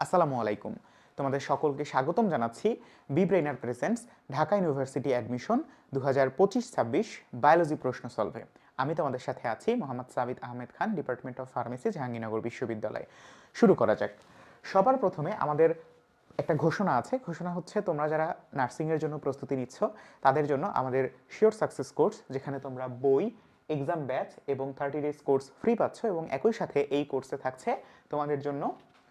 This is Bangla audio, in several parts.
আসসালামু আলাইকুম। তোমাদের সকলকে স্বাগতম জানাচ্ছি B Brainer presents Dhaka university admission 2025-26 biology প্রশ্ন সলভে। আমি তোমাদের সাথে আছি Mohammad Sabit Ahmed Khan, department of pharmacy, Jahangirnagar বিশ্ববিদ্যালয়। শুরু করা যাক। সবার প্রথমে আমাদের একটা ঘোষণা আছে। ঘোষণা হচ্ছে, তোমরা যারা নার্সিংয়ের জন্য প্রস্তুতি নিচ্ছ তাদের জন্য আমাদের শিওর সাকসেস কোর্স, যেখানে তোমরা বই, এক্সাম ব্যাচ এবং 30 ডেজ কোর্স ফ্রি পাচ্ছ, এবং একই সাথে এই কোর্সে থাকছে তোমাদের জন্য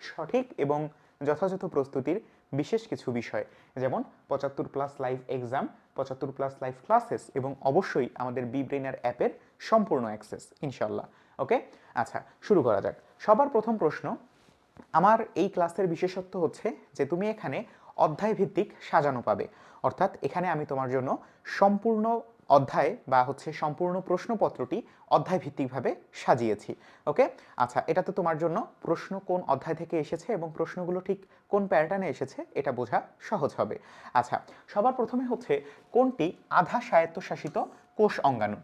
সঠিক এবং যথাযথ প্রস্তুতির বিশেষ কিছু বিষয়, যেমন 75+ লাইভ এক্সাম, 75+ লাইভ ক্লাসেস এবং অবশ্যই আমাদের বি ব্রেইনার অ্যাপের সম্পূর্ণ অ্যাক্সেস ইনশাল্লাহ। ওকে, আচ্ছা শুরু করা যাক। সবার প্রথম প্রশ্ন, আমার এই ক্লাসের বিশেষত্ব হচ্ছে যে তুমি এখানে অধ্যায় ভিত্তিক সাজানো পাবে। অর্থাৎ এখানে আমি তোমার জন্য সম্পূর্ণ অধ্যায় বা সম্পূর্ণ প্রশ্নপত্রটি অধ্যায় ভিত্তিকভাবে সাজিয়েছি। ওকে, আচ্ছা, এটা তো তোমার জন্য প্রশ্ন কোন অধ্যায় থেকে এসেছে এবং প্রশ্নগুলো ঠিক কোন প্যাটার্নে এসেছে এটা বোঝা সহজ হবে। আচ্ছা, সবার প্রথমে হচ্ছে, কোনটি আধা স্বায়ত্তশাসিত কোষ অঙ্গাণু?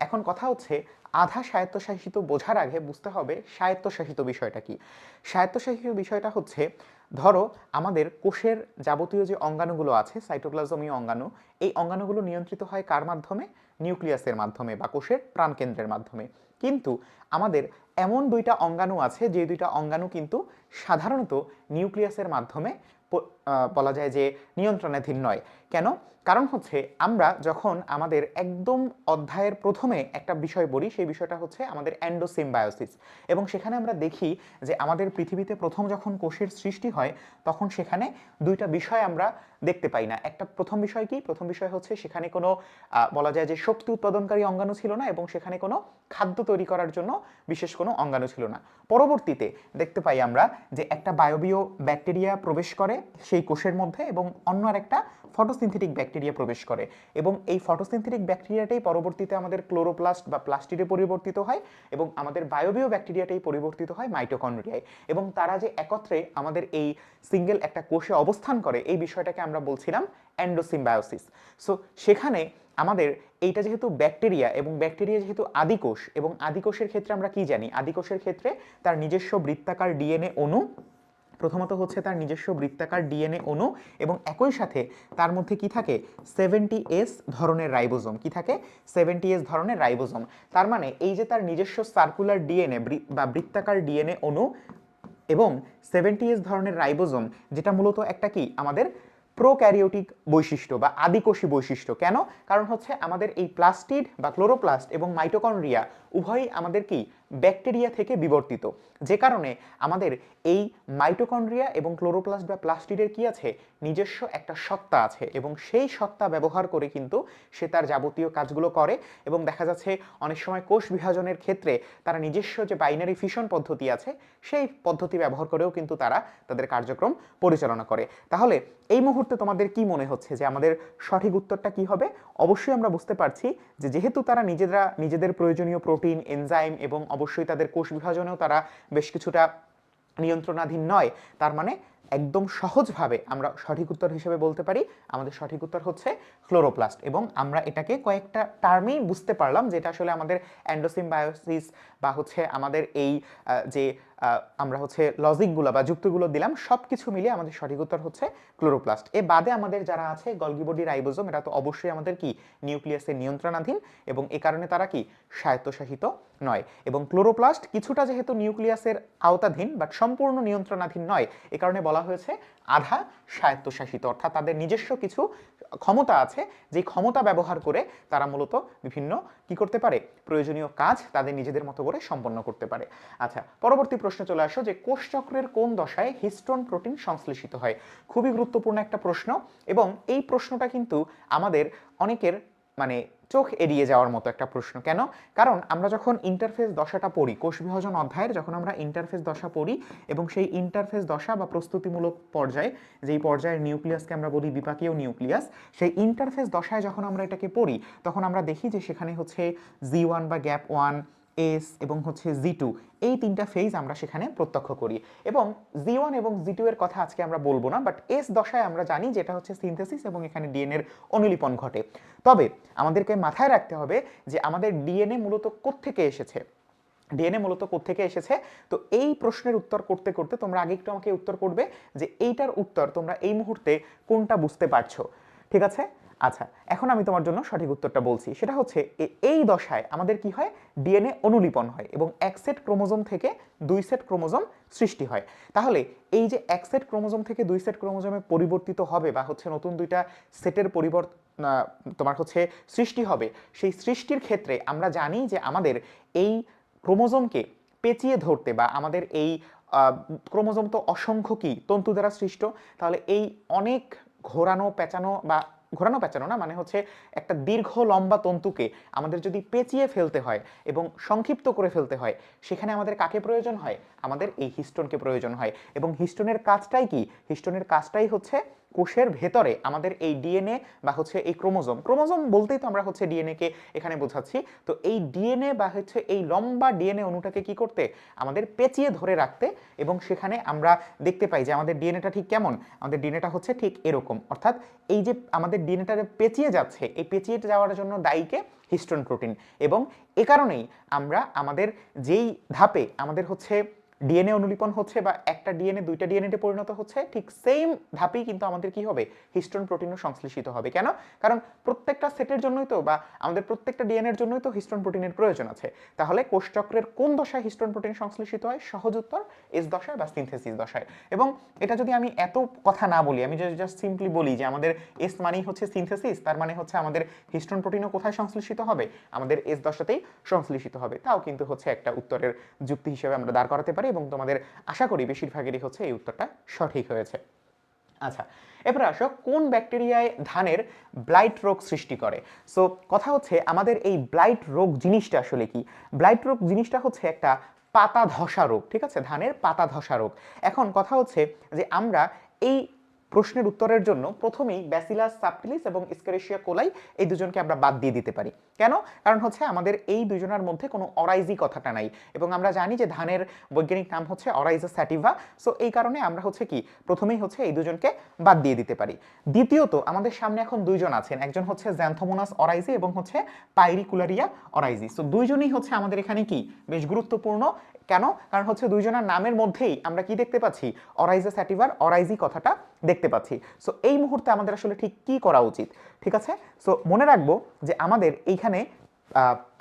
এখন কথা হচ্ছে, আধা স্বায়ত্তশাসিত বোঝার আগে বুঝতে হবে স্বায়ত্তশাসিত বিষয়টা কি। স্বায়ত্তশাসিত বিষয়টা হচ্ছে, ধরো আমাদের কোষের যাবতীয় যে অঙ্গাণুগুলো আছে, সাইটোপ্লাজমীয় অঙ্গাণু, এই অঙ্গাণুগুলো নিয়ন্ত্রিত হয় কার মাধ্যমে? নিউক্লিয়াসের মাধ্যমে বা কোষের প্রাণকেন্দ্রের মাধ্যমে। কিন্তু আমাদের এমন দুইটা অঙ্গাণু আছে যে দুইটা অঙ্গাণু কিন্তু সাধারণত নিউক্লিয়াসের মাধ্যমে বলা যায় যে নিয়ন্ত্রণাধীন নয়। কেন? কারণ হচ্ছে, আমরা যখন আমাদের একদম অধ্যায়ের প্রথমে একটা বিষয় পড়ি, সেই বিষয়টা হচ্ছে আমাদের এন্ডোসিম্বায়োসিস, এবং সেখানে আমরা দেখি যে আমাদের পৃথিবীতে প্রথম যখন কোষের সৃষ্টি হয় তখন সেখানে দুইটা বিষয় আমরা দেখতে পাই না। একটা প্রথম বিষয় কি? প্রথম বিষয় হচ্ছে, সেখানে কোনো বলা যায় যে শক্তি উৎপাদনকারী অঙ্গাণু ছিল না, এবং সেখানে কোনো খাদ্য তৈরি করার জন্য বিশেষ কোনো অঙ্গাণু ছিল না। পরবর্তীতে দেখতে পাই আমরা যে একটা বায়বীয় ব্যাকটেরিয়া প্রবেশ করে সেই কোষের মধ্যে, এবং অন্য আরেকটা ফটোসিনথেটিক ব্যাকটেরিয়া প্রবেশ করে, এবং এই ফটোসিনথেটিক ব্যাকটেরিয়াটাই পরবর্তীতে আমাদের ক্লোরোপ্লাস্ট বা প্লাস্টিডে পরিবর্তিত হয়, এবং আমাদের বায়বীয় ব্যাকটেরিয়াটাই পরিবর্তিত হয় মাইটোকন্ড্রিয়ায়, এবং তারা যে একত্রে আমাদের এই সিঙ্গেল একটা কোষে অবস্থান করে, এই বিষয়টাকে আমরা বলছিলাম এন্ডোসিম্বায়োসিস। সো সেখানে আমাদের এইটা যেহেতু ব্যাকটেরিয়া, এবং ব্যাকটেরিয়া যেহেতু আদিকোষ, এবং আদিকোষের ক্ষেত্রে আমরা কি জানি? আদিকোষের ক্ষেত্রে তার নিজস্ব বৃত্তাকার ডিএনএ অণু, প্রথমত হচ্ছে তার নিজস্ব বৃত্তাকার ডিএনএ অণু, এবং একই সাথে তার মধ্যে কি থাকে? 70S ধরনের রাইবোজোম। কি থাকে? 70S ধরনের রাইবোজোম। তার মানে এই যে তার নিজস্ব সার্কুলার ডিএনএ বা বৃত্তাকার ডিএনএ অণু এবং 70S ধরনের রাইবোজোম, যেটা মূলত একটা কি আমাদের প্রোক্যারিওটিক বৈশিষ্ট্য বা আদিকোষী বৈশিষ্ট্য। কেন? কারণ হচ্ছে আমাদের এই প্লাস্টিড বা ক্লোরোপ্লাস্ট এবং মাইটোকন্ড্রিয়া উভয়ই আমাদের কি ব্যাকটেরিয়া থেকে বিবর্তিত, যে কারণে আমাদের এই মাইটোকন্ড্রিয়া এবং ক্লোরোপ্লাস্ট বা প্লাস্টিডের কি আছে? নিজস্ব একটা সত্তা আছে, এবং সেই সত্তা ব্যবহার করে কিন্তু সে তার যাবতীয় কাজগুলো করে। এবং দেখা যাচ্ছে অনেক সময় কোষ বিভাজনের ক্ষেত্রে তারা নিজস্ব যে বাইনারি ফিশন পদ্ধতি আছে, সেই পদ্ধতি ব্যবহার করেও কিন্তু তারা তাদের কার্যক্রম পরিচালনা করে। তাহলে এই মুহূর্তে তোমাদের কি মনে হচ্ছে যে আমাদের সঠিক উত্তরটা কি হবে? অবশ্যই আমরা বুঝতে পারছি যে যেহেতু তারা নিজেদের প্রয়োজনীয় প্রোটিন, এনজাইম এবং অবশ্যই তাদের কোষ বিভাজনেও তারা বেশ কিছুটা নিয়ন্ত্রণাধীন নয়, তার মানে একদম সহজভাবে আমরা সঠিক উত্তর হিসেবে বলতে পারি আমাদের সঠিক উত্তর হচ্ছে ক্লোরোপ্লাস্ট। এবং আমরা এটাকে কয়েকটা টার্মেই বুঝতে পারলাম, যেটা আসলে আমাদের এন্ডোসিম্বায়োসিস বা আমাদের এই যে আমরা লজিকগুলো বা যুক্তিগুলো দিলাম, সব কিছু মিলিয়ে আমাদের সঠিক উত্তর হচ্ছে ক্লোরোপ্লাস্ট। এ বাদে আমাদের যারা আছে গলগি বডি, রাইবোজোম, এরা তো অবশ্যই আমাদের কি নিউক্লিয়াসের নিয়ন্ত্রণাধীন, এবং এ কারণে তারা কি স্বায়ত্তশাসিত নয়। এবং ক্লোরোপ্লাস্ট কিছুটা যেহেতু নিউক্লিয়াসের আওতাধীন বাট সম্পূর্ণ নিয়ন্ত্রণাধীন নয়, এ কারণে বলা হয়েছে আধা স্বায়ত্তশাসিত, অর্থাৎ তাদের নিজস্ব কিছু ক্ষমতা আছে, যে ক্ষমতা ব্যবহার করে তারা মূলত বিভিন্ন কি করতে পারে? প্রয়োজনীয় কাজ তাদের নিজেদের মতো করে সম্পন্ন করতে পারে। আচ্ছা, পরবর্তী প্রশ্নে চলে আসো যে কোষচক্রের কোন দশায় হিস্টোন প্রোটিন সংশ্লেষিত হয়? খুবই গুরুত্বপূর্ণ একটা প্রশ্ন, এবং এই প্রশ্নটা কিন্তু আমাদের অনেকের মানে চোখ এড়িয়ে যাওয়ার মতো একটা প্রশ্ন। কেন? কারণ আমরা যখন ইন্টারফেস দশাটা পড়ি, কোষ বিভাজন অধ্যায়ের যখন আমরা ইন্টারফেস দশা পড়ি, এবং সেই ইন্টারফেস দশা বা প্রস্তুতিমূলক পর্যায়ে, যেই পর্যায়ের নিউক্লিয়াসকে আমরা বলি বিপাকীয় নিউক্লিয়াস, সেই ইন্টারফেস দশায় যখন আমরা এটাকে পড়ি, তখন আমরা দেখি যে সেখানে G1 বা গ্যাপ 1, এস এবং G2, এই তিনটা ফেজ আমরা সেখানে প্রত্যক্ষ করি। এবং G1 এবং G2 এর কথা আজকে আমরা বলবো না, বাট এস দশায় আমরা জানি যেটা হচ্ছে সিনথেসিস, এবং এখানে ডিএনএর অনুলিপন ঘটে। তবে আমাদেরকে মাথায় রাখতে হবে যে আমাদের ডিএনএ মূলত কোত্থেকে এসেছে। ডিএনএ মূলত কোত্থেকে এসেছে। তো এই প্রশ্নের উত্তর করতে করতে তোমরা আগে একটু আমাকে উত্তর করবে যে এইটার উত্তর তোমরা এই মুহূর্তে কোনটা বুঝতে পারছো, ঠিক আছে? আচ্ছা, এখন আমি তোমার জন্য সঠিক উত্তরটা বলছি, সেটা হচ্ছে এই দশায় আমাদের কি হয়, ডিএনএ অনুলিপন হয় এবং এক সেট ক্রোমোজোম থেকে দুই সেট ক্রোমোজোম সৃষ্টি হয়। তাহলে এই যে এক সেট ক্রোমোজোম থেকে দুই সেট ক্রোমোজোমে পরিবর্তিত হবে বা হচ্ছে নতুন দুইটা সেটের তোমার হচ্ছে সৃষ্টি হবে, সেই সৃষ্টির ক্ষেত্রে আমরা জানি যে আমাদের এই ক্রোমোজোমকে পেঁচিয়ে ধরতে বা আমাদের এই ক্রোমোজোম তো অসংখ্য কি তন্তু দ্বারা সৃষ্ট, তাহলে এই অনেক ঘোরানো পেঁচানো বা ঘোরানো পেঁচানো না, মানে হচ্ছে একটা দীর্ঘ লম্বা তন্তুকে আমাদের যদি পেঁচিয়ে ফেলতে হয় এবং সংক্ষিপ্ত করে ফেলতে হয়, সেখানে আমাদের কাকে প্রয়োজন হয়, আমাদের এই হিস্টোনকে প্রয়োজন হয়। এবং হিস্টোনের কাজটাই কি, হিস্টোনের কাজটাই হচ্ছে কোষের ভেতরে আমাদের এই ডিএনএ বা হচ্ছে এই ক্রোমোজোম, ক্রোমোজোম বলতেই তো আমরা হচ্ছে ডিএনএ কে এখানে বোঝাচ্ছি, তো এই ডিএনএ বা হচ্ছে এই লম্বা ডিএনএ অণুটাকে কি করতে, আমাদের পেঁচিয়ে ধরে রাখতে। এবং সেখানে আমরা দেখতে পাই যে আমাদের ডিএনএটা ঠিক কেমন, আমাদের ডিএনএটা হচ্ছে ঠিক এরকম, অর্থাৎ এই যে আমাদের ডিএনএটা পেঁচিয়ে যাচ্ছে, এই পেঁচিয়ে যাওয়ার জন্য দায়ীকে হিস্টোন প্রোটিন। এবং এ কারণেই আমরা আমাদের যেই ধাপে আমাদের হচ্ছে ডিএনএ অনুলিপন হচ্ছে বা একটা ডিএনএ দুইটা ডিএনএতে পরিণত হচ্ছে, ঠিক সেম ধাপেই কিন্তু আমাদের কি হবে, হিস্টোন প্রোটিনও সংশ্লেষিত হবে। কেন? কারণ প্রত্যেকটা সেটের জন্যই তো বা আমাদের প্রত্যেকটা ডিএনএর জন্যই তো হিস্টোন প্রোটিনের প্রয়োজন আছে। তাহলে কোষচক্রের কোন দশায় হিস্টোন প্রোটিন সংশ্লেষিত হয়? সহজ উত্তর এস দশায় বা সিনথেসিস দশায়। এবং এটা যদি আমি এত কথা না বলি, আমি যদি জাস্ট সিম্পলি বলি যে আমাদের এস মানেই হচ্ছে সিনথেসিস, তার মানে হচ্ছে আমাদের হিস্টোন প্রোটিনও কোথায় সংশ্লেষিত হবে, আমাদের এস দশাতেই সংশ্লেষিত হবে, তাও কিন্তু হচ্ছে একটা উত্তরের যুক্তি হিসেবে আমরা দাঁড় করাতে পারি এবং তোমাদের আশা করি বেশিরভাগেরই হচ্ছে এই উত্তরটা সঠিক হয়েছে। আচ্ছা, এরপরে আসো, কোন ব্যাকটেরিয়ায় ধানের ব্লাইট রোগ সৃষ্টি করে? সো কথা হচ্ছে আমাদের এই ব্লাইট রোগ জিনিসটা আসলে কি? ব্লাইট রোগ জিনিসটা হচ্ছে একটা পাতা ধসা রোগ, ঠিক আছে, ধানের পাতা ধসা রোগ। এখন কথা হচ্ছে যে আমরা এই প্রশ্নের উত্তরের জন্য প্রথমেই ব্যাসিলাস সাবটিলিস এবং এস্কেরিশিয়া কোলাই এই দুজনকে আমরা বাদ দিয়ে দিতে পারি। কেন? কারণ হচ্ছে আমাদের এই দুজনের মধ্যে কোনো অরাইজি কথাটা নাই এবং আমরা জানি যে ধানের বৈজ্ঞানিক নাম হচ্ছে অরাইজা স্যাটিভা। সো এই কারণে আমরা হচ্ছে কি প্রথমেই হচ্ছে এই দুজনকে বাদ দিয়ে দিতে পারি। দ্বিতীয়ত আমাদের সামনে এখন দুইজন আছেন, একজন হচ্ছে জ্যান্থোমোনাস অরাইজি এবং হচ্ছে পাইরিকুলারিয়া অরাইজি। সো দুইজনই হচ্ছে আমাদের এখানে কি বেশ গুরুত্বপূর্ণ। কেন? কারণ হচ্ছে দুইজনের নামের মধ্যেই আমরা কি দেখতে পাচ্ছি, অরাইজা স্যাটিভার অরাইজি কথাটা দেখতে পাচ্ছি। সো এই মুহূর্তে আমাদের আসলে ঠিক কি করা উচিত, ঠিক আছে? সো মনে রাখবো যে আমাদের এইখানে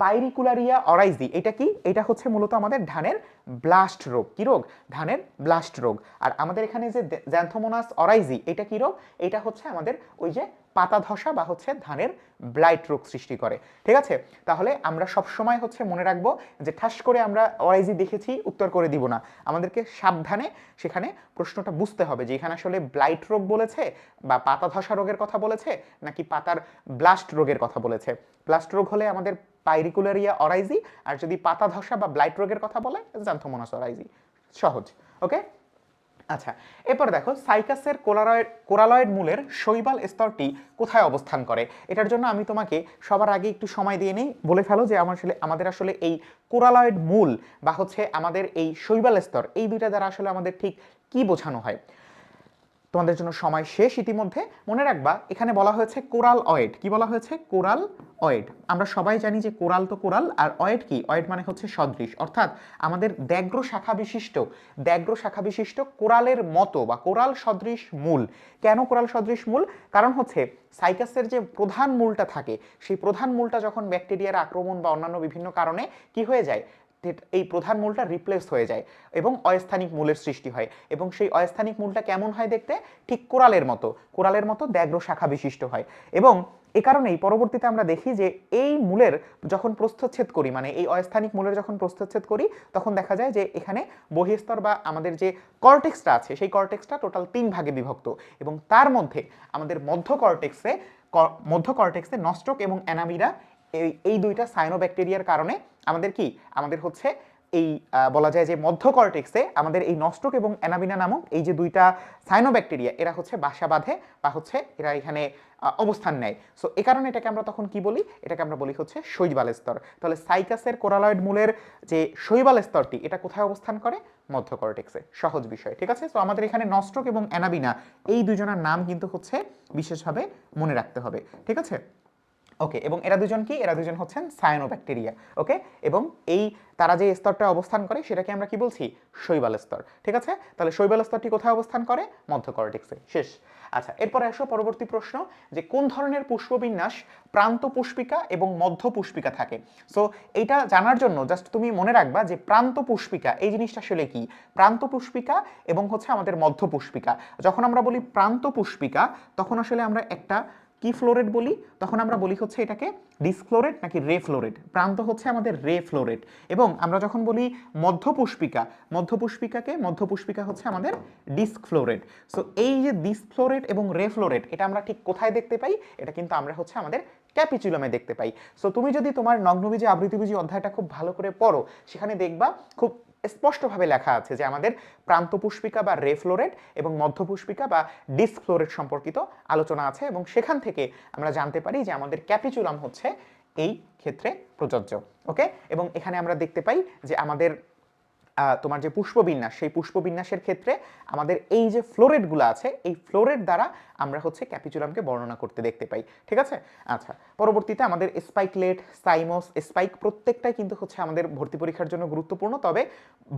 পাইরিকুলারিয়া অরাইজি এটা কি, এটা হচ্ছে মূলত আমাদের ধানের ব্লাস্ট রোগ। কি রোগ? ধানের ব্লাস্ট রোগ। আর আমাদের এখানে যে জ্যান্থোমোনাস অরাইজি এটা কি রোগ? এটা হচ্ছে আমাদের ওই যে পাতা ধসা বা হচ্ছে ধানের ব্লাইট রোগ সৃষ্টি করে, ঠিক আছে? তাহলে আমরা সব সময় হচ্ছে মনে রাখবো যে ঠাস করে আমরা অরাইজি দেখেছি উত্তর করে দিব না, আমাদেরকে সাবধানে সেখানে প্রশ্নটা বুঝতে হবে যে এখানে আসলে ব্লাইট রোগ বলেছে বা পাতা ধসা রোগের কথা বলেছে নাকি পাতার ব্লাস্ট রোগের কথা বলেছে। ব্লাস্ট রোগ হলে আমাদের পাইরিকুলারিয়া অরাইজি, আর যদি পাতা ধসা বা ব্লাইট রোগের কথা বলে জ্যান্থোমোনাস অরাইজি। সহজ, ওকে? আচ্ছা, এরপর দেখো সাইকাসের কোরালয়েড মূলের শৈবাল স্তরটি কোথায় অবস্থান করে? এটার জন্য আমি তোমাকে সবার আগে একটু সময় দিয়ে নেই, বলে ফেলো যে আমাদের আসলে এই কোরালয়েড মূল বা হচ্ছে আমাদের এই শৈবাল স্তর, এই দুইটা দ্বারা আসলে আমাদের ঠিক কি বোঝানো হয়। তোমাদের জন্য সময় শেষ ইতিমধ্যে। মনে রাখবা এখানে বলা হয়েছে কোরাল অয়েড। কি বলা হয়েছে? কোরাল অয়েড। আমরা সবাই জানি যে কোরাল তো কোরাল, আর অয়েড কি? অয়েড মানে হচ্ছে সদৃশ, অর্থাৎ আমাদের দ্যাগ্র শাখা বিশিষ্ট কোরালের মতো বা কোরাল সদৃশ মূল। কেন কোরাল সদৃশ মূল? কারণ হচ্ছে সাইকাসের যে প্রধান মূলটা থাকে, সেই প্রধান মূলটা যখন ব্যাকটেরিয়ার আক্রমণ বা অন্যান্য বিভিন্ন কারণে কি হয়ে যায়, এই প্রধান মূলটা রিপ্লেস হয়ে যায় এবং অস্থানিক মূলের সৃষ্টি হয়। এবং সেই অস্থানিক মূলটা কেমন হয় দেখতে? ঠিক কোরালের মতো দ্যাগ্র শাখা বিশিষ্ট হয়। এবং এ কারণেই পরবর্তীতে আমরা দেখি যে এই মূলের যখন প্রস্থচ্ছেদ করি, মানে এই অস্থানিক মূলের যখন প্রস্থচ্ছেদ করি, তখন দেখা যায় যে এখানে বহিঃস্তর বা আমাদের যে কর্টেক্সটা আছে, সেই কর্টেক্সটা টোটাল 3 ভাগে বিভক্ত এবং তার মধ্যে আমাদের মধ্য কর্টেক্সে নস্টক এবং অ্যানামিরা, এই দুইটা সায়ানোব্যাকটেরিয়ার কারণে আমাদের হচ্ছে এই বলা যায় যে মধ্য কর্টেক্সে আমাদের এই নস্টক এবং অ্যানাবিনা নামক এই যে দুইটা সায়ানোব্যাকটেরিয়া, এরা হচ্ছে বাসা বাঁধে বা হচ্ছে এরা এখানে অবস্থান নেয়। সো এ কারণে এটাকে আমরা তখন কি বলি? এটাকে আমরা বলি হচ্ছে শৈবাল স্তর। তাহলে সাইকাসের কোরালয়েড মূলের যে শৈবাল স্তরটি, এটা কোথায় অবস্থান করে? মধ্য কর্টেক্সে। সহজ বিষয়, ঠিক আছে? তো আমাদের এখানে নস্টক এবং অ্যানাবিনা এই দুজনের নাম কিন্তু হচ্ছে বিশেষভাবে মনে রাখতে হবে, ঠিক আছে? ওকে, এবং এরা দুজন কি, এরা দুজন হচ্ছেন সায়ানোব্যাকটেরিয়া। ওকে, এবং এই তারা যে স্তরটা অবস্থান করে সেটাকে আমরা কি বলছি, শৈবাল স্তর। ঠিক আছে, তাহলে শৈবাল স্তরটি কোথায় অবস্থান করে, মধ্য কর্টেক্সে। শেষ। আচ্ছা, এরপরে আসো পরবর্তী প্রশ্ন, যে কোন ধরনের পুষ্পবিন্যাস প্রান্ত পুষ্পিকা এবং মধ্য পুষ্পিকা থাকে। সো এটা জানার জন্য জাস্ট তুমি মনে রাখবা যে প্রান্ত পুষ্পিকা এই জিনিসটা আসলে কি, প্রান্ত পুষ্পিকা এবং হচ্ছে আমাদের মধ্য পুষ্পিকা। যখন আমরা বলি প্রান্ত পুষ্পিকা তখন আসলে আমরা একটা কি ফ্লোরেট বলি, তখন আমরা বলি হচ্ছে এটাকে ডিসফ্লোরেট নাকি রে ফ্লোরেট। প্রান্ত হচ্ছে আমাদের রে ফ্লোরেট। এবং আমরা যখন বলি মধ্য পুষ্পিকা, মধ্য পুষ্পিকা হচ্ছে আমাদের ডিস্ক ফ্লোরেট। সো এই যে ডিস্ক ফ্লোরেট এবং রে ফ্লোরেট এটা আমরা ঠিক কোথায় দেখতে পাই, এটা কিন্তু আমরা হচ্ছে আমাদের ক্যাপিচুলামে দেখতে পাই। সো তুমি যদি তোমার নগ্নবীজি আবৃতবীজি অধ্যায়টা খুব ভালো করে পড়ো, সেখানে দেখবা খুব স্পষ্টভাবে লেখা আছে যে আমাদের প্রান্ত পুষ্পিকা বা রে ফ্লোরেট এবং মধ্য পুষ্পিকা বা ডিস্ক ফ্লোরেট সম্পর্কিত আলোচনা আছে, এবং সেখান থেকে আমরা জানতে পারি যে আমাদের ক্যাপিচুলাম হচ্ছে এই ক্ষেত্রে প্রযোজ্য। ওকে, এবং এখানে আমরা দেখতে পাই যে আমাদের তোমার যে পুষ্পবিন্যাস, সেই পুষ্পবিন্যাসের ক্ষেত্রে আমাদের এই যে ফ্লোরেটগুলো আছে, এই ফ্লোরেট দ্বারা আমরা হচ্ছে ক্যাপিচুলামকে বর্ণনা করতে দেখতে পাই। ঠিক আছে, আচ্ছা, পরবর্তীতে আমাদের স্পাইকলেট, সাইমোস, স্পাইক প্রত্যেকটাই কিন্তু হচ্ছে আমাদের ভর্তি পরীক্ষার জন্য গুরুত্বপূর্ণ, তবে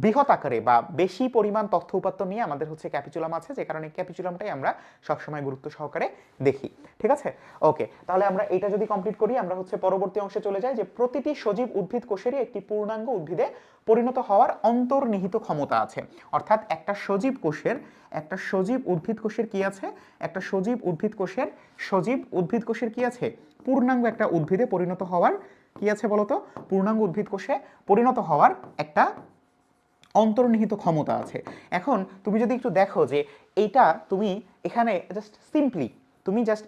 বৃহৎ আকারে বা বেশি পরিমাণ তথ্য উপাত্ত নিয়ে আমাদের হচ্ছে ক্যাপিচুলাম আছে, যে কারণে ক্যাপিচুলামটাই আমরা সবসময় গুরুত্ব সহকারে দেখি। ঠিক আছে, ওকে, তাহলে আমরা এটা যদি কমপ্লিট করি, আমরা হচ্ছে পরবর্তী অংশে চলে যাই, যে প্রতিটি সজীব উদ্ভিদ কোষেরই একটি পূর্ণাঙ্গ উদ্ভিদে পরিণত হওয়ার অন্তর্নিহিত ক্ষমতা আছে। অর্থাৎ একটা সজীব উদ্ভিদ কোষের কি আছে, একটা সজীব উদ্ভিদ কোষের কি আছে, পূর্ণাঙ্গ একটা উদ্ভিদে পরিণত হওয়ার কি আছে বলতো, পূর্ণাঙ্গ উদ্ভিদ কোষে পরিণত হওয়ার একটা অন্তর্নিহিত ক্ষমতা আছে। এখন তুমি যদি একটু দেখো যে এইটা তুমি এখানে জাস্ট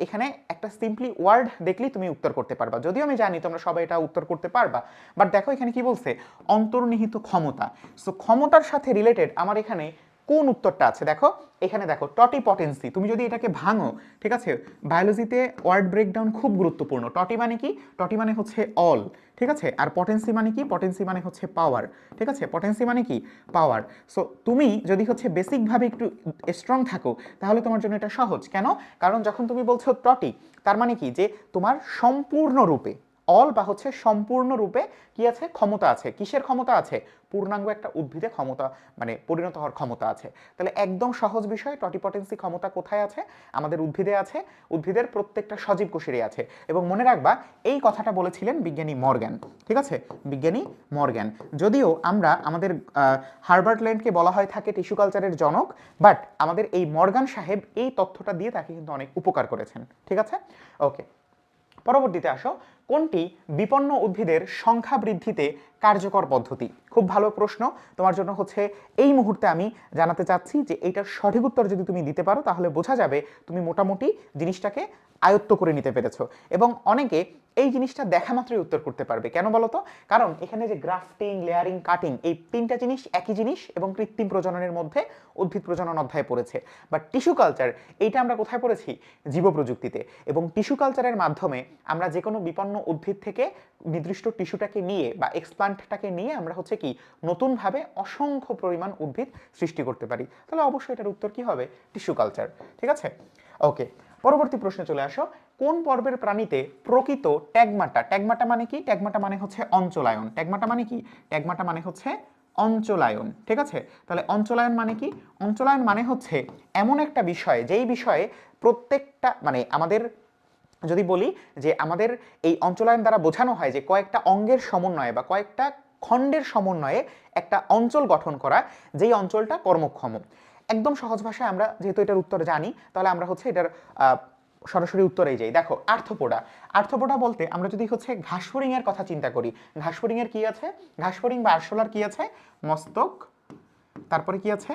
এখানে একটা সিম্পলি ওয়ার্ড দেখলেই তুমি উত্তর করতে পারবা, যদিও আমি জানি তোমরা সবাই এটা উত্তর করতে পারবা, বাট দেখো এখানে কি বলছে, অন্তর্নিহিত ক্ষমতা। সো ক্ষমতার সাথে রিলেটেড আমার এখানে কোন উত্তরটা আছে, দেখো এখানে দেখো টটিপটেন্সি। তুমি যদি এটাকে ভাঙো, ঠিক আছে, বায়োলজিতে ওয়ার্ড ব্রেকডাউন খুব গুরুত্বপূর্ণ। টটি মানে কি, টটি মানে হচ্ছে অল, ঠিক আছে, আর পটেন্সি মানে কি, পটেন্সি মানে হচ্ছে পাওয়ার। ঠিক আছে, পটেন্সি মানে কি, পাওয়ার। সো তুমি যদি হচ্ছে বেসিকভাবে একটু স্ট্রং থাকো তাহলে তোমার জন্য এটা সহজ। কেন, কারণ যখন তুমি বলছো টটি, তার মানে কি যে তোমার সম্পূর্ণরূপে অল বা হচ্ছে সম্পূর্ণরূপে কি আছে, ক্ষমতা আছে। কিসের ক্ষমতা আছে, পূর্ণাঙ্গ একটা উদ্ভিদে ক্ষমতা মানে পরিণত হওয়ার ক্ষমতা আছে। তাহলে একদম সহজ বিষয়, টটিপটেন্সি ক্ষমতা কোথায় আছে, আমাদের উদ্ভিদে আছে, উদ্ভিদের প্রত্যেকটা সজীব কোষেরই আছে। এবং মনে রাখবা এই কথাটা বলেছিলেন বিজ্ঞানী মর্গ্যান। ঠিক আছে, বিজ্ঞানী মর্গ্যান। যদিও আমরা আমাদের হার্বার্ট ল্যান্ডকে বলা হয় থাকে টিস্যু কালচারের জনক, বাট আমাদের এই মর্গ্যান সাহেব এই তথ্যটা দিয়ে তাকে কিন্তু অনেক উপকার করেছেন। ঠিক আছে, ওকে, পরবর্তীতে আসো, কোনটি বিপন্ন উদ্ভিদের সংখ্যা বৃদ্ধিতে কার্যকর পদ্ধতি। খুব ভালো প্রশ্ন, তোমার জন্য হচ্ছে এই মুহূর্তে আমি জানাতে চাচ্ছি যে এইটার সঠিক উত্তর যদি তুমি দিতে পারো তাহলে বোঝা যাবে তুমি মোটামুটি জিনিসটাকে আয়ত্ত করে নিতে পেরেছো। এবং অনেকে এই জিনিসটা দেখা মাত্রই উত্তর করতে পারবে। কেন বলো তো, কারণ এখানে যে গ্রাফটিং, লেয়ারিং, কাটিং, এই তিনটা জিনিস একই জিনিস এবং কৃত্রিম প্রজননের মধ্যে উদ্ভিদ প্রজনন অধ্যায়ে পড়েছে। বাট টিস্যু কালচার এইটা আমরা কোথায় পড়েছি, জীব প্রযুক্তিতে। এবং টিস্যু কালচারের মাধ্যমে আমরা যে কোনো বিপন্ন উদ্ভিদ থেকে নির্দিষ্ট টিস্যুটাকে নিয়ে বা এক্সপ্লান্টটাকে নিয়ে আমরা হচ্ছে কি নতুনভাবে অসংখ্য পরিমাণ উদ্ভিদ সৃষ্টি করতে পারি। তাহলে অবশ্যই এটার উত্তর কি হবে, টিস্যু কালচার। ঠিক আছে, ওকে, পরবর্তী প্রশ্নে চলে আসো, কোন পর্বের প্রাণীতে প্রকৃত ট্যাগমাটা মানে কি, ট্যাগমাটা মানে হচ্ছে অঞ্চলায়ন। ট্যাগমাটা মানে কি, ট্যাগমাটা মানে হচ্ছে অঞ্চলায়ন। ঠিক আছে, তাহলে অঞ্চলায়ন মানে কি, অঞ্চলায়ন মানে হচ্ছে এমন একটা বিষয় যেই বিষয়ে প্রত্যেকটা মানে আমাদের যদি বলি যে আমাদের এই অঞ্চলায়ন দ্বারা বোঝানো হয় যে কয়েকটা অঙ্গের সমন্বয়ে বা কয়েকটা খণ্ডের সমন্বয়ে একটা অঞ্চল গঠন করা, যেই অঞ্চলটা কর্মক্ষম। একদম সহজ ভাষায় আমরা যেহেতু এটার উত্তর জানি, তাহলে আমরা হচ্ছে এটার সরাসরি উত্তরেই যাই। দেখো আর্থ্রোপোডা বলতে আমরা যদি হচ্ছে ঘাসফড়িং এর কথা চিন্তা করি, ঘাসফড়িং এর কি আছে, ঘাসফড়িং বা আরশোলার কি আছে, মস্তক, তারপরে কি আছে,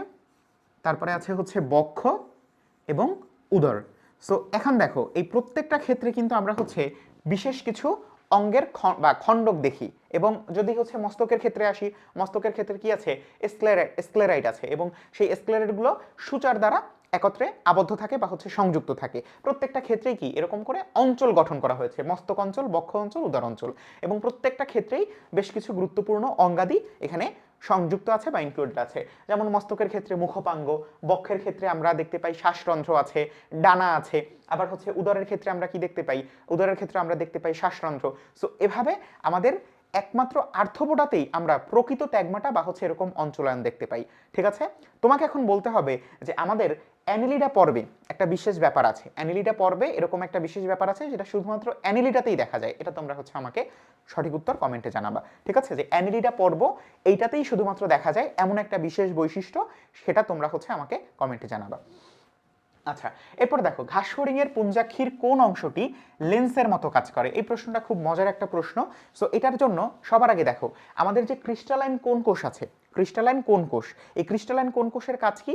তারপরে আছে হচ্ছে বক্ষ এবং উদর। সো এখন দেখো এই প্রত্যেকটা ক্ষেত্রে কিন্তু আমরা হচ্ছে বিশেষ কিছু অঙ্গের বা খণ্ডক দেখি। এবং যদি হচ্ছে মস্তকের ক্ষেত্রে আসি, মস্তকের ক্ষেত্রে কি আছে, স্ক্লেরাইট আছে, এবং সেই স্ক্লেরাইটগুলো সূচার দ্বারা একত্রে আবদ্ধ থাকে বা হচ্ছে সংযুক্ত থাকে। প্রত্যেকটা ক্ষেত্রেই কি এরকম করে অঞ্চল গঠন করা হয়েছে, মস্তক অঞ্চল, বক্ষ অঞ্চল, উদর অঞ্চল, এবং প্রত্যেকটা ক্ষেত্রেই বেশ কিছু গুরুত্বপূর্ণ অঙ্গাদি এখানে সংযুক্ত আছে বা ইনক্লুডেড আছে। যেমন মস্তকের ক্ষেত্রে মুখপাঙ্গ, বক্ষের ক্ষেত্রে আমরা দেখতে পাই শ্বাসরন্ধ্র আছে, ডানা আছে, আবার হচ্ছে উদরের ক্ষেত্রে আমরা কি দেখতে পাই, উদরের ক্ষেত্রে আমরা দেখতে পাই শ্বাসরন্ধ্র। সো এভাবে আমাদের একমাত্র আর্থ্রোপোডাতেই আমরা প্রকৃত ট্যাগমাটা বা হচ্ছে এরকম অঞ্চলায়ন দেখতে পাই। ঠিক আছে, তোমাকে এখন বলতে হবে যে আমাদের অ্যানিলিডা পর্বে একটা বিশেষ ব্যাপার আছে, অ্যানিলিডা পর্বে এরকম একটা বিশেষ ব্যাপার আছে যেটা শুধুমাত্র অ্যানিলিডাতেই দেখা যায়। এটা তোমরা হচ্ছে আমাকে সঠিক উত্তর কমেন্টে জানাবা। ঠিক আছে, যে অ্যানিলিডা পর্ব এইটাতেই শুধুমাত্র দেখা যায় এমন একটা বিশেষ বৈশিষ্ট্য, সেটা তোমরা হচ্ছে আমাকে কমেন্টে জানাবা। আচ্ছা, এরপর দেখো ঘাসফড়িং এর পুঞ্জাক্ষীর কোন অংশটি লেন্সের মতো কাজ করে? এই প্রশ্নটা খুব মজার একটা প্রশ্ন। সো এটার জন্য সবার আগে দেখো আমাদের যে ক্রিস্টালাইন কোন কোষ আছে, ক্রিস্টালাইন কোন কোষ, এই ক্রিস্টালাইন কোন কোষের কাজ কি?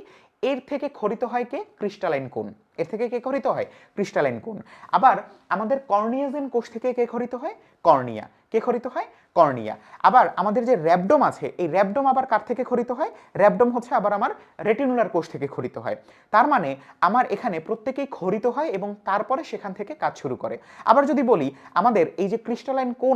এর থেকে খরিত হয় কে? ক্রিস্টালাইন কোন। এর থেকে কে খরিত হয়? ক্রিস্টালাইন কোন। আবার আমাদের কর্নিয়াজেন কোষ থেকে কে খরিত হয়? কর্নিয়া। কে খরিত হয়? কর্নিয়া। আবার আমাদের যে র্যাবডোম আছে, এই র্যাবডোম আবার কার থেকে খরিত হয়? র্যাবডোম হচ্ছে আবার আমার রেটিনুলার কোষ থেকে খরিত হয়। তার মানে আমার এখানে প্রত্যেকেই খরিত হয় এবং তারপরে সেখান থেকে কাজ শুরু করে। আবার যদি বলি আমাদের এই যে ক্রিস্টালাইন কোন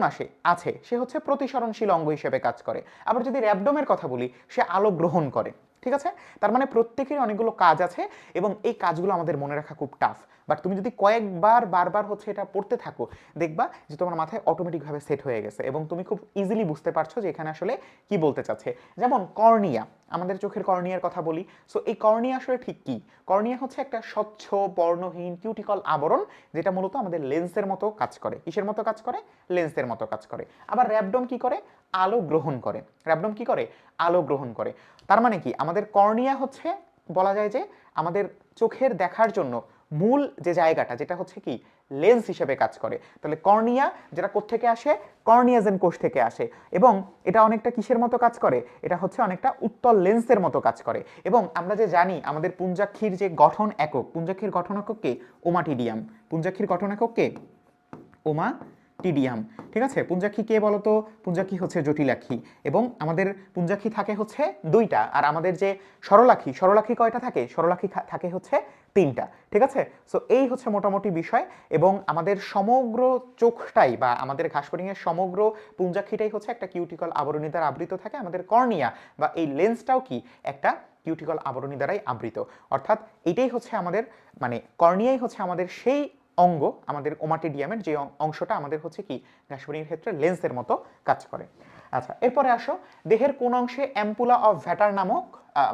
আছে সে হচ্ছে প্রতিসরণশীল অঙ্গ হিসেবে কাজ করে। আবার যদি র্যাবডোমের কথা বলি সে আলো গ্রহণ করে। ঠিক আছে, তার মানে প্রত্যেকেরই অনেকগুলো কাজ আছে এবং এই কাজগুলো আমাদের মনে রাখা খুব টাফ। বাট তুমি যদি কয়েকবার বারবার হচ্ছে এটা পড়তে থাকো, দেখবা যে তোমার মাথায় অটোমেটিকভাবে সেট হয়ে গেছে এবং তুমি খুব ইজিলি বুঝতে পারছো যে এখানে আসলে কি বলতে চাচ্ছে। যেমন কর্নিয়া, আমাদের চোখের কর্নিয়ার কথা বলি। সো এই কর্নিয়া আসলে ঠিক কি? কর্নিয়া হচ্ছে একটা স্বচ্ছ বর্ণহীন কিউটিকল আবরণ, যেটা মূলত আমাদের লেন্সের মতো কাজ করে। কিসের মতো কাজ করে? লেন্সের মতো কাজ করে। আবার র্যাবডোম কি করে? আলো গ্রহণ করে। র্যাবডোম কি করে? আলো গ্রহণ করে। তার মানে কি আমাদের কর্নিয়া হচ্ছে বলা যায় যে আমাদের চোখের দেখার জন্য মূল যে জায়গাটা, যেটা হচ্ছে কি লেন্স হিসেবে কাজ করে। তাহলে কর্নিয়া যেটা কোত্থেকে আসে? কর্নিয়াজেন কোষ থেকে আসে এবং এটা অনেকটা কিসের মতো কাজ করে? এটা হচ্ছে অনেকটা উত্তল লেন্সের মতো কাজ করে। এবং আমরা যে জানি আমাদের পুঞ্জাক্ষীর যে গঠন একক, পুঞ্জাক্ষীর গঠন একক কে? ওমাটিডিয়াম। পুঞ্জাক্ষীর গঠন একক কে? ওমাটিডিয়াম। ঠিক আছে, পুঞ্জাক্ষী কে বলতো? পুঞ্জাক্ষী হচ্ছে জটিলাক্ষী এবং আমাদের পুঞ্জাক্ষী থাকে হচ্ছে দুইটা, আর আমাদের যে সরলাক্ষী, সরলাক্ষী কয়টা থাকে? সরলাক্ষী থাকে হচ্ছে তিনটা। ঠিক আছে, সো এই হচ্ছে মোটামুটি বিষয়। এবং আমাদের সমগ্র চোখটাই বা আমাদের ঘাসফড়িংয়ের সমগ্র পুঞ্জাক্ষীটাই হচ্ছে একটা কিউটিকল আবরণী দ্বারা আবৃত থাকে। আমাদের কর্নিয়া বা এই লেন্সটাও কি একটা কিউটিকল আবরণী দ্বারাই আবৃত। অর্থাৎ এটাই হচ্ছে আমাদের মানে কর্নিয়াই হচ্ছে আমাদের সেই অঙ্গ, আমাদের ওমাটিডিয়ামের যে অংশটা আমাদের হচ্ছে কি ঘাসফড়িংয়ের ক্ষেত্রে লেন্সের মতো কাজ করে। আচ্ছা, এরপরে আসো দেহের কোন অংশে অ্যাম্পুলা অফ ভ্যাটার নামক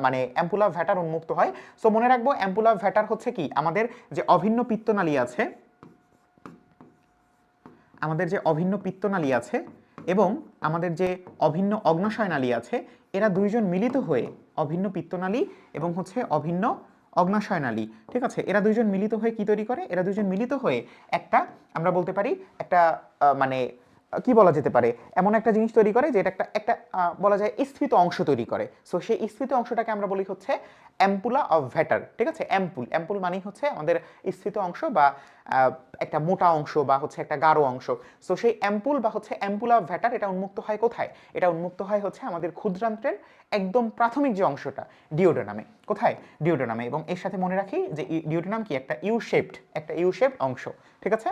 মানে অ্যাম্পুলা অফ ভ্যাটার উন্মুক্ত হয়? সো মনে রাখবো অ্যাম্পুলা অফ ভ্যাটার হচ্ছে কি আমাদের যে অভিন্ন পিত্তনালী আছে, আমাদের যে অভিন্ন পিত্তনালী আছে এবং আমাদের যে অভিন্ন অগ্নাশয় নালী আছে, এরা দুইজন মিলিত হয়ে অভিন্ন পিত্তনালী এবং হচ্ছে অভিন্ন অগ্নাশয় নালী, ঠিক আছে, এরা দুইজন মিলিত হয়ে কি তৈরি করে? এরা দুইজন মিলিত হয়ে একটা আমরা বলতে পারি একটা মানে কি বলা যেতে পারে, এমন একটা জিনিস তৈরি করে যে এটা একটা একটা বলা যায় স্ফীত অংশ তৈরি করে। সো সেই স্ফীত অংশটাকে আমরা বলি হচ্ছে অ্যাম্পুলা অফ ভ্যাটার। ঠিক আছে, অ্যাম্পুল, অ্যাম্পুল মানেই হচ্ছে আমাদের স্ফীত অংশ বা একটা মোটা অংশ বা হচ্ছে একটা গাঢ় অংশ। সো সেই অ্যাম্পুল বা হচ্ছে অ্যাম্পুলা অফ ভ্যাটার এটা উন্মুক্ত হয় কোথায়? এটা উন্মুক্ত হয় হচ্ছে আমাদের ক্ষুদ্রান্ত্রের একদম প্রাথমিক যে অংশটা ডিওডেনামে। কোথায়? ডিওডেনামে। এবং এর সাথে মনে রাখি যে ডিওডেনাম কি একটা ইউ শেপড অংশ। ঠিক আছে,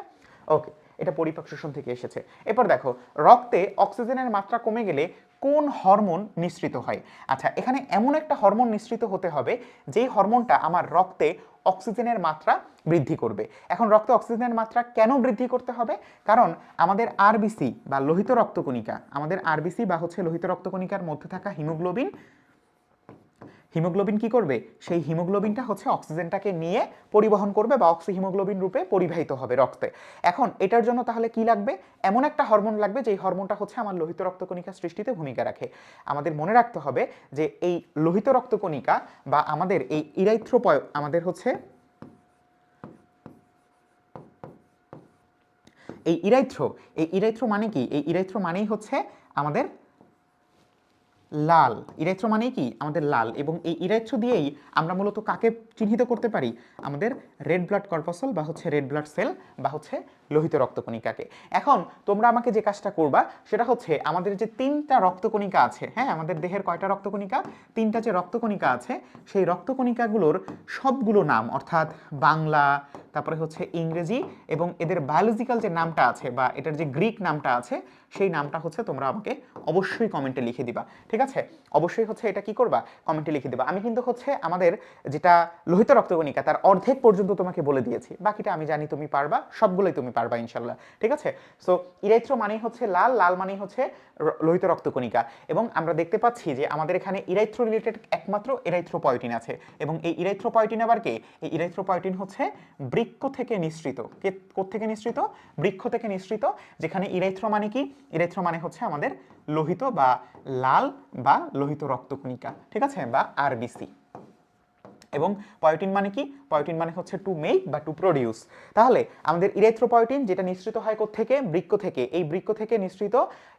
ওকে, এটা পরিপাক শোষণ থেকে এসেছে। এরপর দেখো রক্তে অক্সিজেনের মাত্রা কমে গেলে কোন হরমোন নিঃসৃত হয়? আচ্ছা, এখানে এমন একটা হরমোন নিঃসৃত হতে হবে যেই হরমোনটা আমার রক্তে অক্সিজেনের মাত্রা বৃদ্ধি করবে। এখন রক্তে অক্সিজেনের মাত্রা কেন বৃদ্ধি করতে হবে? কারণ আমাদের আরবিসি বা লোহিত রক্তকণিকা, আমাদের আরবিসি বা হচ্ছে লোহিত রক্তকণিকার মধ্যে থাকা হিমোগ্লোবিন কি করবে? সেই হিমোগ্লোবিনটা হচ্ছে অক্সিজেনটাকে নিয়ে পরিবহন করবে বা অক্সিহিমোগ্লোবিন রূপে পরিবাহিত হবে রক্তে। এখন এটার জন্য তাহলে কি লাগবে? এমন একটা হরমোন লাগবে যেই হরমোনটা হচ্ছে আমার লোহিত রক্তকণিকা সৃষ্টিতে ভূমিকা রাখে। আমাদের মনে রাখতে হবে যে এই লোহিত রক্তকণিকা বা আমাদের এই আমাদের হচ্ছে এই ইরাইথ্রো মানে কি? এই ইরাইথ্রো মানেই হচ্ছে আমাদের লাল। ইরাইথ্রো মানেই কি? আমাদের লাল। এবং এই ইরাইথ্রো দিয়েই আমরা মূলত কাকে চিহ্নিত করতে পারি? আমাদের রেড ব্লাড কর্পাসল বা হচ্ছে রেড ব্লাড সেল বা হচ্ছে লোহিত রক্তকণিকাকে। এখন তোমরা আমাকে যে কাজটা করবা সেটা হচ্ছে আমাদের যে 3টা রক্তকণিকা আছে, হ্যাঁ আমাদের দেহের কয়টা রক্তকণিকা, 3টা যে রক্তকণিকা আছে সেই রক্তকণিকাগুলোর সবগুলো নাম অর্থাৎ বাংলা, তারপরে হচ্ছে ইংরেজি এবং এদের বায়োলজিক্যাল যে নামটা আছে বা এটার যে গ্রিক নামটা আছে সেই নামটা হচ্ছে তোমরা আমাকে অবশ্যই কমেন্টে লিখে দিবা, ঠিক আছে? অবশ্যই হচ্ছে এটা কি করবা, কমেন্টে লিখে দিবা। আমি কিন্তু হচ্ছে আমাদের যেটা লোহিত রক্তকণিকা তার অর্ধেক পর্যন্ত তোমাকে বলে দিয়েছি, বাকিটা আমি জানি তুমি পারবা, সবগুলোই তুমি পারবা ইনশাল্লাহ, ঠিক আছে? সো ইরাইথ্রো মানেই হচ্ছে লাল, লাল মানেই হচ্ছে লোহিত রক্তকণিকা। এবং আমরা দেখতে পাচ্ছি যে আমাদের এখানে ইরাইথ্রো রিলেটেড একমাত্র ইরাইথ্রোপয়েটিন আছে, এবং এই ইরাইথ্রোপয়েটিন আবার কে, এই ইরাইথ্রোপয়েটিন হচ্ছে বৃক্ক থেকে নিঃসৃত। কোত্থেকে নিঃসৃত? বৃক্ষ থেকে নিঃসৃত। যেখানে ইরাইথ্রো মানে কি, ইরাইথ্রো মানে হচ্ছে আমাদের লোহিত বা লাল বা লোহিত রক্তকণিকা, ঠিক আছে, বা আরবিসি। এবং পয়োটিন মানে কি, পয়োটিন মানে হচ্ছে টু মেক বা টু প্রডিউস। তাহলে আমাদের ইরিথ্রোপয়েটিন যেটা নিঃসৃত হয় কোত্থেকে, বৃক্ক থেকে, এই বৃক্ক থেকে নিঃসৃত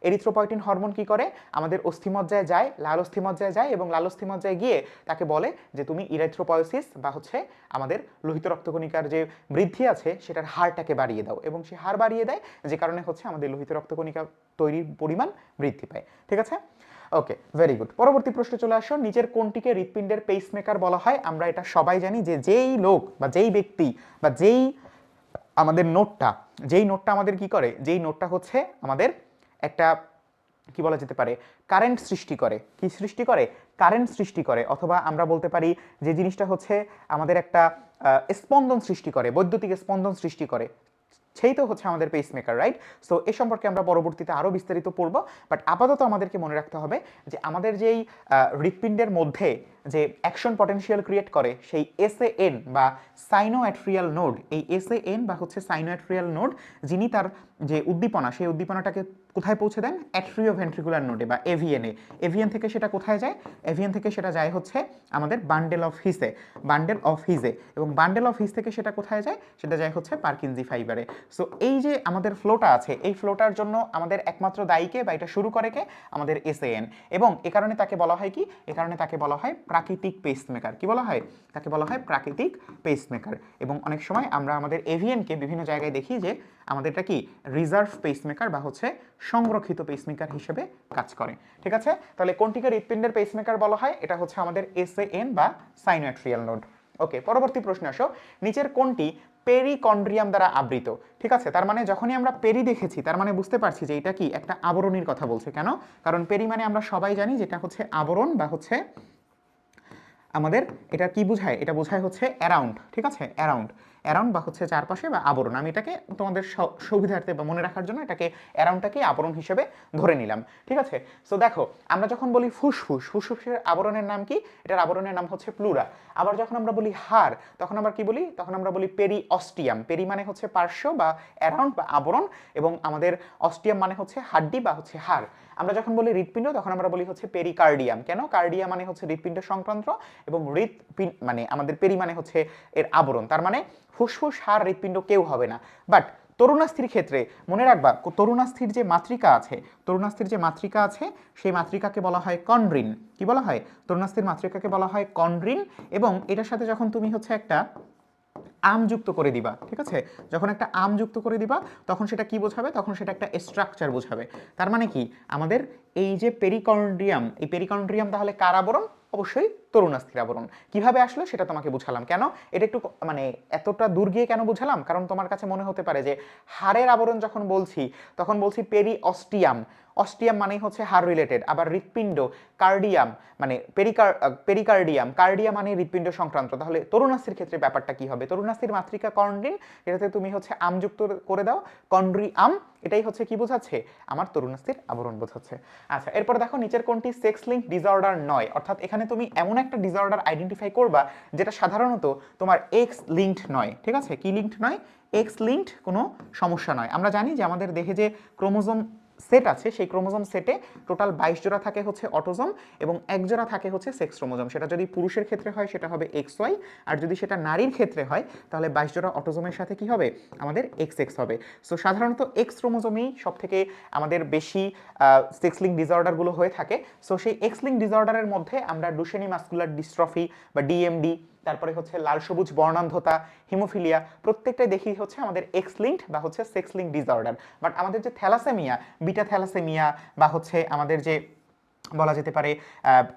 এরিথ্রোপয়েটিন হরমোন কি করে, আমাদের অস্থিমজ্জায় যায়, লাল অস্থিমজ্জায় যায় এবং লাল অস্থিমজ্জায় গিয়ে তাকে বলে যে তুমি ইরিথ্রোপয়োসিস বা হচ্ছে আমাদের লোহিত রক্তকণিকার যে বৃদ্ধি আছে সেটার হারটাকে বাড়িয়ে দাও, এবং সে হার বাড়িয়ে দেয় যে কারণে হচ্ছে আমাদের লোহিত রক্তকণিকা তৈরির পরিমাণ বৃদ্ধি পায়, ঠিক আছে? ওকে, ভেরি গুড। পরবর্তী প্রশ্নে চলে আসো, নিচের কোনটিকে হৃৎপিণ্ডের পেসমেকার বলা হয়? আমরা এটা সবাই জানি যে যেই লোক বা যেই ব্যক্তি বা যেই আমাদের নোটটা, যেই নোটটা আমাদের কি করে, যেই নোটটা হচ্ছে আমাদের একটা কি বলা যেতে পারে কারেন্ট সৃষ্টি করে, কি সৃষ্টি করে, কারেন্ট সৃষ্টি করে, অথবা আমরা বলতে পারি যে জিনিসটা হচ্ছে আমাদের একটা স্পন্দন সৃষ্টি করে, বৈদ্যুতিক স্পন্দন সৃষ্টি করে, সেই তো হচ্ছে আমাদের পেসমেকার, রাইট? সো এ সম্পর্কে আমরা পরবর্তীতে আরও বিস্তারিত পড়ব, বাট আপাতত আমাদেরকে মনে রাখতে হবে যে আমাদের যেই হৃৎপিণ্ডের মধ্যে যে অ্যাকশন পটেনশিয়াল ক্রিয়েট করে সেই এসএএন বা সাইনোঅ্যাট্রিয়াল নোড, এই এসএএন বা হচ্ছে সাইনোঅ্যাট্রিয়াল নোড যিনি তার যে উদ্দীপনা, সেই উদ্দীপনাটাকে কোথায় পৌঁছে দেন, অ্যাট্রিওভেন্ট্রিকুলার নোডে বা এভিএনে। এভিএন থেকে সেটা কোথায় যায়, এভিএন থেকে সেটা যায় হচ্ছে আমাদের বান্ডেল অফ হিসে, বান্ডেল অফ হিসে, এবং বান্ডেল অফ হিস থেকে সেটা কোথায় যায়, সেটা যায় হচ্ছে পার্কিনজি ফাইবারে। সো এই যে আমাদের ফ্লোটা আছে, এই ফ্লোটার জন্য আমাদের একমাত্র দায়ীকে বা এটা শুরু করে কে, আমাদের এসএএন, এবং এ কারণে তাকে বলা হয় কি, এ কারণে তাকে বলা হয় প্রাকৃতিক পেসমেকার। কি বলা হয়, তাকে বলা হয় প্রাকৃতিক পেসমেকার। এবং অনেক সময় আমরা আমাদের এভিএনকে বিভিন্ন জায়গায় দেখি যে আমাদেরটা কি রিজার্ভ পেসমেকার বা হচ্ছে সংরক্ষিত পেসমেকার হিসেবে কাজ করে, ঠিক আছে? তাহলে কোনটিকে হৃৎপিণ্ডের পেসমেকার বলা হয়, এটা হচ্ছে আমাদের এসএএন বা সাইনোঅ্যাট্রিয়াল নোড। ওকে, পরবর্তী প্রশ্ন আসো, নিচের কোনটি পেরিকন্ড্রিয়াম দ্বারা আবৃত? ঠিক আছে, তার মানে যখনই আমরা পেরি দেখেছি তার মানে বুঝতে পারছি যে এটা কি একটা আবরণীর কথা বলছে। কেন? কারণ পেরি মানে আমরা সবাই জানি যেটা হচ্ছে আবরণ বা হচ্ছে আমাদের এটা কি বোঝায়, এটা বোঝায় হচ্ছে অ্যারাউন্ড, ঠিক আছে, অ্যারাউন্ড, অ্যারাউন্ড বা হচ্ছে চারপাশে বা আবরণ। আমি এটাকে তোমাদের সুবিধার্থে বা মনে রাখার জন্য এটাকে অ্যারাউন্ডটাকে আবরণ হিসেবে ধরে নিলাম, ঠিক আছে? সো দেখো, আমরা যখন বলি ফুসফুস, ফুসফুসের আবরণের নাম কি, এটার আবরণের নাম হচ্ছে প্লুরা। আবার যখন আমরা বলি হাড়, তখন আমরা কি বলি, তখন আমরা বলি পেরি অস্টিয়াম। পেরি মানে হচ্ছে পার্শ্ব বা অ্যারাউন্ড বা আবরণ, এবং আমাদের অস্টিয়াম মানে হচ্ছে হাড্ডি বা হচ্ছে হাড়। আমরা যখন বলি হৃৎপিণ্ড তখন আমরা বলি হচ্ছে পেরিকার্ডিয়াম। কেন? কার্ডিয়া মানে হচ্ছে হৃৎপিণ্ড সংক্রান্ত, এবং হৃৎপিণ্ড মানে আমাদের পেরি মানে হচ্ছে এর আবরণ। তার মানে ফুসফুস, হাড়, হৃৎপিণ্ড কেউ হবে না। বাট তরুণাস্থির ক্ষেত্রে মনে রাখবা, তরুণাস্থির যে মাতৃকা আছে, তরুণাস্থির যে মাতৃকা আছে সেই মাতৃকাকে বলা হয় কন্ড্রিন। কি বলা হয়? তরুণাস্থির মাতৃকাকে বলা হয় কন্ড্রিন। এবং এটার সাথে যখন তুমি হচ্ছে একটা আম যুক্ত করে দিবা, ঠিক আছে, যখন একটা আম যুক্ত করে দিবা তখন সেটা কি বোঝাবে, তখন সেটা একটা স্ট্রাকচার বোঝাবে। তার মানে কি, আমাদের এই যে পেরিকন্ড্রিয়াম, এই পেরিকন্ড্রিয়াম তাহলে কার আবরণ? অবশ্যই তরুণাস্থির আবরণ। কিভাবে আসলো সেটা তোমাকে বুঝালাম। কেন এটা একটু মানে এতটা দূর গিয়ে কেন বুঝালাম, কারণ তোমার কাছে মনে হতে পারে যে হাড়ের আবরণ যখন বলছি তখন বলছি পেরি অস্টিয়াম, অস্টিয়াম মানেই হচ্ছে হাড় রিলেটেড। আবার হৃৎপিণ্ড কার্ডিয়াম মানে পেরিকার্ডিয়াম, কার্ডিয়া মানে হৃৎপিণ্ড সংক্রান্ত। তাহলে তরুণাস্থির ক্ষেত্রে ব্যাপারটা কি হবে? তরুণাস্থির মাতৃকা কন্ড্রিন, এটাতে তুমি হচ্ছে আম যুক্ত করে দাও, কন্ড্রিয়াম, এটাই হচ্ছে কি বোঝাচ্ছে, আমার তরুণাস্থির আবরণ বোঝাচ্ছে। আচ্ছা, এরপর দেখো, নিচের কোনটি সেক্স লিঙ্ক ডিসঅর্ডার নয়? অর্থাৎ এখানে তুমি এমন একটা ডিসঅর্ডার আইডেন্টিফাই করবা যেটা সাধারণত তোমার এক্স লিঙ্কড নয়, ঠিক আছে? কি লিঙ্কড নয়? এক্স লিঙ্কড কোনো সমস্যা নয়। আমরা জানি যে আমাদের দেহে যে ক্রোমোজোম সেট আছে সেই ক্রোমোজোম সেটে টোটাল 22 জোড়া থাকে হচ্ছে অটোজোম, এবং এক জোড়া থাকে হচ্ছে সেক্স ক্রোমোজোম। সেটা যদি পুরুষের ক্ষেত্রে হয় সেটা হবে এক্স ওয়াই, আর যদি সেটা নারীর ক্ষেত্রে হয় তাহলে 22 জোড়া অটোজোমের সাথে কি হবে, আমাদের এক্স এক্স হবে। সো সাধারণত এক্স ক্রোমোজোমেই সব থেকে আমাদের বেশি সেক্স লিঙ্ক ডিসঅর্ডারগুলো হয়ে থাকে। সো সেই এক্স লিঙ্ক ডিসঅর্ডারের মধ্যে আমরা ডুশেনি মাস্কুলার ডিস্ট্রফি বা ডিএমডি, তারপরে হচ্ছে লাল সবুজ বর্ণান্ধতা, হিমোফিলিয়া, প্রত্যেকটাই দেখি হচ্ছে আমাদের এক্স লিঙ্কড বা হচ্ছে সেক্স লিঙ্ক ডিসঅর্ডার। বাট আমাদের যে থ্যালাসেমিয়া, বিটা থ্যালাসেমিয়া বা হচ্ছে আমাদের যে বলা যেতে পারে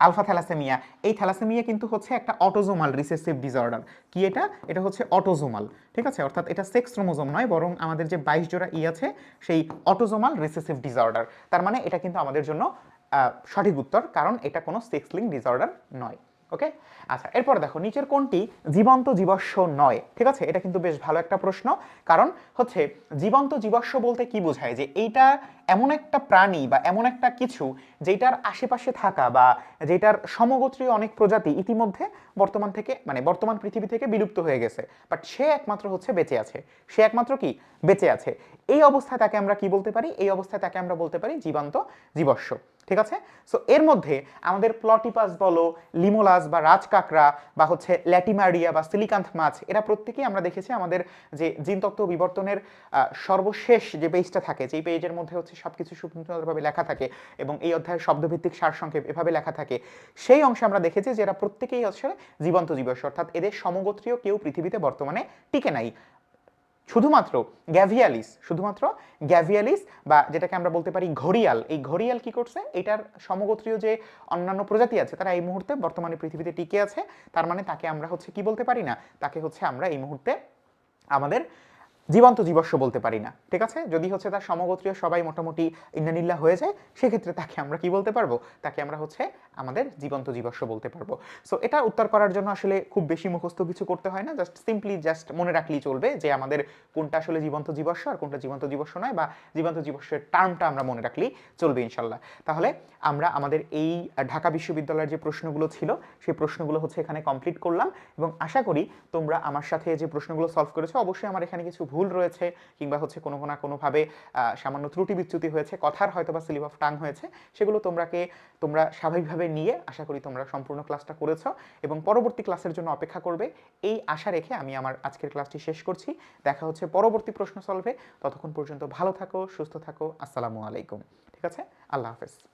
আলফা থ্যালাসেমিয়া, এই থ্যালাসেমিয়া কিন্তু হচ্ছে একটা অটোজোমাল রিসেসিভ ডিসঅর্ডার। কি এটা? এটা হচ্ছে অটোজোমাল, ঠিক আছে? অর্থাৎ এটা সেক্স ক্রোমোজোম নয়, বরং আমাদের যে 22 জোড়া আছে সেই অটোজোমাল রিসেসিভ ডিসঅর্ডার। তার মানে এটা কিন্তু আমাদের জন্য সঠিক উত্তর, কারণ এটা কোনো সেক্স লিঙ্ক ডিসঅর্ডার নয়। ওকে, আচ্ছা, এরপর দেখো নিচের কোনটি জীবন্ত জীবাশ্ম নয়? ঠিক আছে, এটা কিন্তু বেশ ভালো একটা প্রশ্ন। কারণ হচ্ছে জীবন্ত জীবাশ্ম বলতে কি বোঝায়, যে এইটা এমন একটা প্রাণী বা এমন একটা কিছু যেটার আশেপাশে থাকা বা যেটার সমগোত্রীয় অনেক প্রজাতি ইতিমধ্যে বর্তমান পৃথিবী থেকে বিলুপ্ত হয়ে গেছে, বাট সে একমাত্র হচ্ছে বেঁচে আছে। সে একমাত্র কি বেঁচে আছে, এই অবস্থায় তাকে আমরা কি বলতে পারি? এই অবস্থায় তাকে আমরা বলতে পারি জীবন্ত জীবাশ্ম। ঠিক আছে, সো এর মধ্যে আমাদের প্লটিপাস বলো, লিমোলাস বা রাজকাকড়া বা হচ্ছে ল্যাটিমারিয়া বা সিলিকান্থ মাছ, এরা প্রত্যেকেই আমরা দেখেছি আমাদের যে জিনতত্ত্ব বিবর্তনের সর্বশেষ যে পেজটা থাকে, যেই পেজের মধ্যে হচ্ছে সবকিছু সুন্দরভাবে লেখা থাকে এবং এই অধ্যায়ের শব্দভিত্তিক সারসংক্ষেপ এভাবে লেখা থাকে, সেই অংশে আমরা দেখেছি যে এরা প্রত্যেকেই হচ্ছে জীবন্ত জীবাশ্ম, অর্থাৎ এদের সমগোত্রীয় কেউ পৃথিবীতে বর্তমানে টিকে নাই। শুধুমাত্র গ্যাভিয়ালিস বা যেটাকে আমরা বলতে পারি ঘড়িয়াল, এই ঘড়িয়াল কি করছে, এটার সমগোত্রীয় যে অন্যান্য প্রজাতি আছে তারা এই মুহূর্তে বর্তমানে পৃথিবীতে টিকে আছে। তার মানে তাকে আমরা হচ্ছে কি বলতে পারি না, তাকে হচ্ছে আমরা এই মুহূর্তে আমাদের জীবন্ত জীবাশ্ম বলতে পারি না। ঠিক আছে, যদি হচ্ছে তার সমগোত্রীয় সবাই মোটামুটি ইন্নানিল্লা হয়ে যায়, সেক্ষেত্রে তাকে আমরা কি বলতে পারবো? তাকে আমরা হচ্ছে আমাদের জীবন্ত জীবাশ্ম বলতে পারবো। সো এটা উত্তর করার জন্য আসলে খুব বেশি মুখস্থ কিছু করতে হয় না, সিম্পলি মনে রাখলেই চলবে যে আমাদের কোনটা আসলে জীবন্ত জীবাশ্ম আর কোনটা জীবন্ত জীবাশ্ম নয়, বা জীবন্ত জীবাশ্মের টার্মটা আমরা মনে রাখলেই চলবে ইনশাল্লাহ। তাহলে আমরা আমাদের এই ঢাকা বিশ্ববিদ্যালয়ের যে প্রশ্নগুলো ছিল সেই প্রশ্নগুলো হচ্ছে এখানে কমপ্লিট করলাম, এবং আশা করি তোমরা আমার সাথে যে প্রশ্নগুলো সলভ করেছো, অবশ্যই আমার এখানে কিছু ভুল রয়েছে কিংবা হচ্ছে কোনো না কোনোভাবে সামান্য ত্রুটি বিচ্যুতি হয়েছে, কথার হয়তো বা স্লিপ অফ টাং হয়েছে, সেগুলো তোমরা স্বাভাবিকভাবে নিয়ে আশা করি তোমরা সম্পূর্ণ ক্লাসটা করেছো এবং পরবর্তী ক্লাসের জন্য অপেক্ষা করবে, এই আশা রেখে আমি আমার আজকের ক্লাসটি শেষ করছি। দেখা হচ্ছে পরবর্তী প্রশ্ন সলভে। ততক্ষণ পর্যন্ত ভালো থাকো, সুস্থ থাকো। আসসালামু আলাইকুম। ঠিক আছে, আল্লাহ হাফেজ।